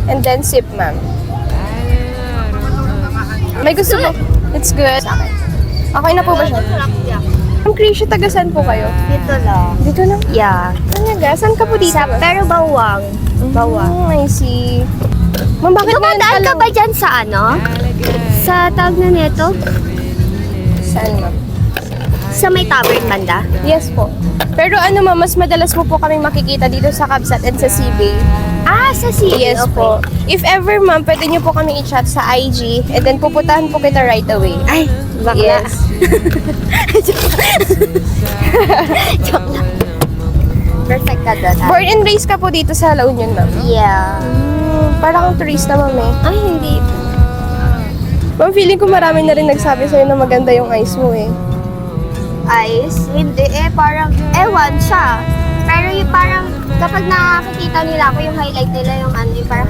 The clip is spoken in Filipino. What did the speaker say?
And then sip, ma'am. May gusto mo? It's good. Sa akin. Okay na po ba siya? Ma'am Krisha, taga saan po kayo? Dito lang. Dito lang? Yeah. Talaga? Saan ka po dito? Pero bawang. Bawang. I see. Ma'am, bakit ngayon Dumadaan ka lang- ba dyan sa ano? Sa tawag na neto? Saan, ma'am? Sa may tavern banda? Yes po. Pero ano ma'am, mas madalas mo po kami makikita dito sa Kabsat and sa Seabay. Ah, sa city. Yes po. If ever ma'am, pwede niyo po kami i-chat sa IG and then pupuntahan po kita right away. Ay, bakla. Yes. Joke lang. Perfect ka doon. ah. Born and raised ka po dito sa La Union, ma'am. Yeah. Parang kang turista, ma'am eh. Ay, hindi. Ma'am, feeling ko marami na rin nagsabi sa'yo na maganda yung eyes mo eh. Eyes? Hindi eh, parang, ewan siya. Pero yung parang, kapag nakakita nila ako, yung highlight nila, yung ano, yung parang